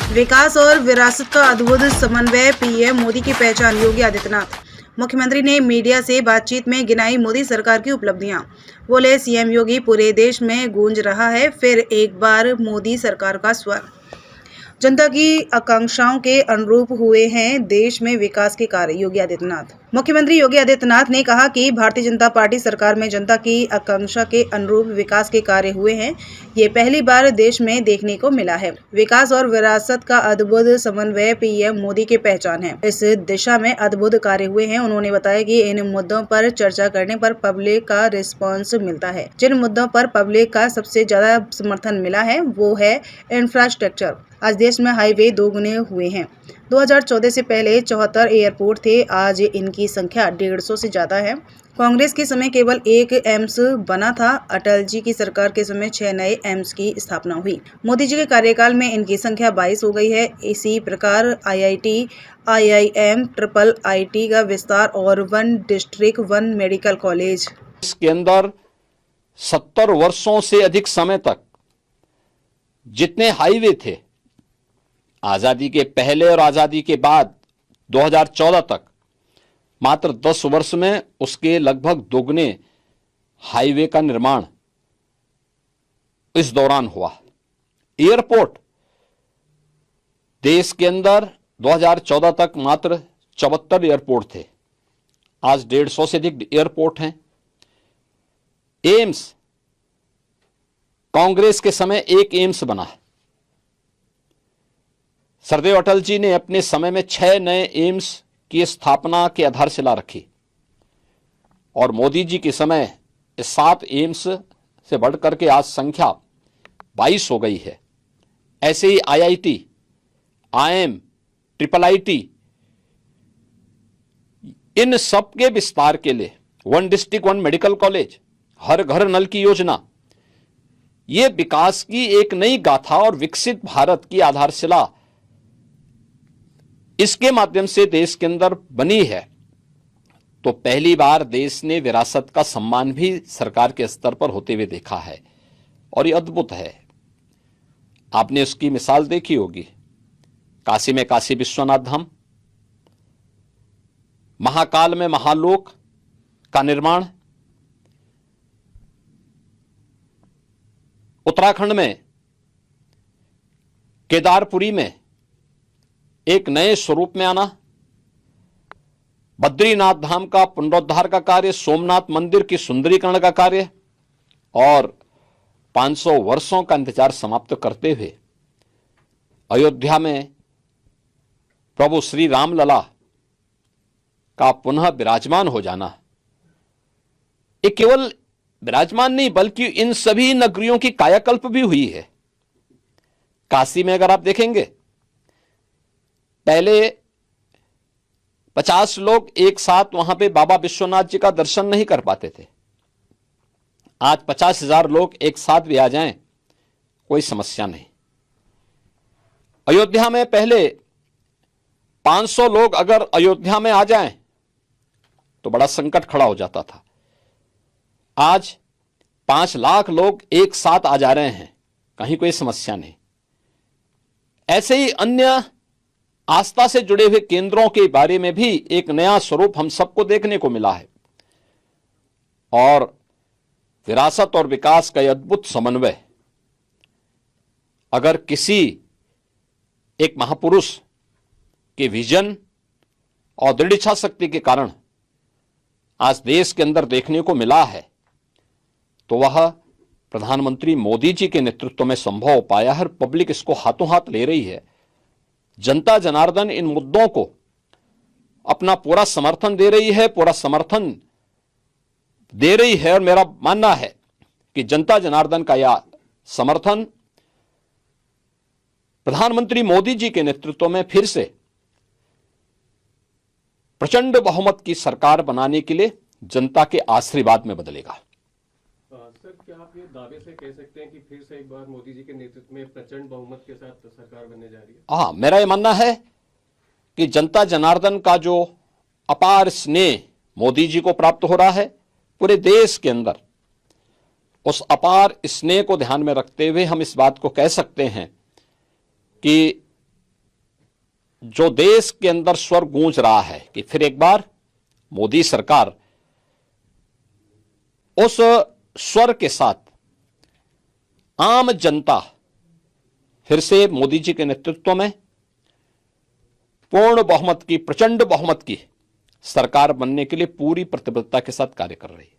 विकास और विरासत का अद्भुत समन्वय, पीएम मोदी की पहचान, योगी आदित्यनाथ। मुख्यमंत्री ने मीडिया से बातचीत में गिनाई मोदी सरकार की उपलब्धियां। बोले, सीएम योगी पूरे देश में गूंज रहा है फिर एक बार मोदी सरकार का स्वर। जनता की आकांक्षाओं के अनुरूप हुए हैं देश में विकास के कार्य, योगी आदित्यनाथ। मुख्यमंत्री योगी आदित्यनाथ ने कहा कि भारतीय जनता पार्टी सरकार में जनता की आकांक्षा के अनुरूप विकास के कार्य हुए हैं। ये पहली बार देश में देखने को मिला है। विकास और विरासत का अद्भुत समन्वय पीएम मोदी की पहचान है। इस दिशा में अद्भुत कार्य हुए हैं। उन्होंने बताया कि इन मुद्दों पर चर्चा करने पर पब्लिक का रिस्पॉन्स मिलता है। जिन मुद्दों पर पब्लिक का सबसे ज्यादा समर्थन मिला है वो है इंफ्रास्ट्रक्चर। आज देश में हाईवे दोगुने हुए हैं। 2014 से पहले 74 एयरपोर्ट थे, आज इनकी संख्या 150 से ज्यादा है। कांग्रेस के समय केवल एक एम्स बना था। अटल जी की सरकार के समय 6 नए एम्स की स्थापना हुई। मोदी जी के कार्यकाल में इनकी संख्या 22 हो गई है। इसी प्रकार आईआईटी, आईआईएम, ट्रिपल आईटी का विस्तार और 1 डिस्ट्रिक्ट 1 मेडिकल कॉलेज। इसके अंदर 70 वर्षों से अधिक समय तक जितने हाईवे थे, आजादी के पहले और आजादी के बाद 2014 तक मात्र 10 वर्ष में उसके लगभग दोगुने हाईवे का निर्माण इस दौरान हुआ। एयरपोर्ट देश के अंदर 2014 तक मात्र 74 एयरपोर्ट थे, आज 150 से अधिक एयरपोर्ट हैं। एम्स, कांग्रेस के समय एक एम्स बना है। सरदेव अटल जी ने अपने समय में 6 नए एम्स की स्थापना की आधारशिला रखी और मोदी जी के समय 7 एम्स से बढ़कर के आज संख्या 22 हो गई है। ऐसे ही आईआईटी, आईएम, ट्रिपल आईटी, इन सब के विस्तार के लिए 1 डिस्ट्रिक्ट 1 मेडिकल कॉलेज, हर घर नल की योजना, ये विकास की एक नई गाथा और विकसित भारत की आधारशिला इसके माध्यम से देश के अंदर बनी है। तो पहली बार देश ने विरासत का सम्मान भी सरकार के स्तर पर होते हुए देखा है और ये अद्भुत है। आपने उसकी मिसाल देखी होगी, काशी में काशी विश्वनाथ धाम, महाकाल में महालोक का निर्माण, उत्तराखंड में केदारपुरी में एक नए स्वरूप में आना, बद्रीनाथ धाम का पुनरुद्धार का कार्य, सोमनाथ मंदिर की सुंदरीकरण का कार्य और 500 वर्षों का इंतजार समाप्त करते हुए अयोध्या में प्रभु श्री रामलला का पुनः विराजमान हो जाना, ये केवल विराजमान नहीं बल्कि इन सभी नगरियों की कायाकल्प भी हुई है। काशी में अगर आप देखेंगे, पहले 50 लोग एक साथ वहां पे बाबा विश्वनाथ जी का दर्शन नहीं कर पाते थे। आज 50,000 लोग एक साथ भी आ जाएं, कोई समस्या नहीं। अयोध्या में पहले 500 लोग अगर अयोध्या में आ जाएं तो बड़ा संकट खड़ा हो जाता था। आज 5 लाख लोग एक साथ आ जा रहे हैं, कहीं कोई समस्या नहीं। ऐसे ही अन्य आस्था से जुड़े हुए केंद्रों के बारे में भी एक नया स्वरूप हम सबको देखने को मिला है और विरासत और विकास का यह अद्भुत समन्वय अगर किसी एक महापुरुष के विजन और दृढ़ इच्छा शक्ति के कारण आज देश के अंदर देखने को मिला है तो वह प्रधानमंत्री मोदी जी के नेतृत्व में संभव हो पाया है। पब्लिक इसको हाथों हाथ ले रही है। जनता जनार्दन इन मुद्दों को अपना पूरा समर्थन दे रही है, पूरा समर्थन दे रही है और मेरा मानना है कि जनता जनार्दन का यह समर्थन प्रधानमंत्री मोदी जी के नेतृत्व में फिर से प्रचंड बहुमत की सरकार बनाने के लिए जनता के आशीर्वाद में बदलेगा। सर, क्या आप ये दावे से कह सकते हैं कि फिर से एक बार मोदी जी के नेतृत्व में प्रचंड बहुमत के साथ सरकार बनने जा रही है? हाँ, मेरा यह मानना है कि जनता जनार्दन का जो अपार स्नेह मोदी जी को प्राप्त हो रहा है पूरे देश के अंदर, उस अपार स्नेह को ध्यान में रखते हुए हम इस बात को कह सकते हैं कि जो देश के अंदर स्वर गूंज रहा है कि फिर एक बार मोदी सरकार उस स्वर के साथ आम जनता फिर से मोदी जी के नेतृत्व में पूर्ण बहुमत की, प्रचंड बहुमत की सरकार बनने के लिए पूरी प्रतिबद्धता के साथ कार्य कर रही है।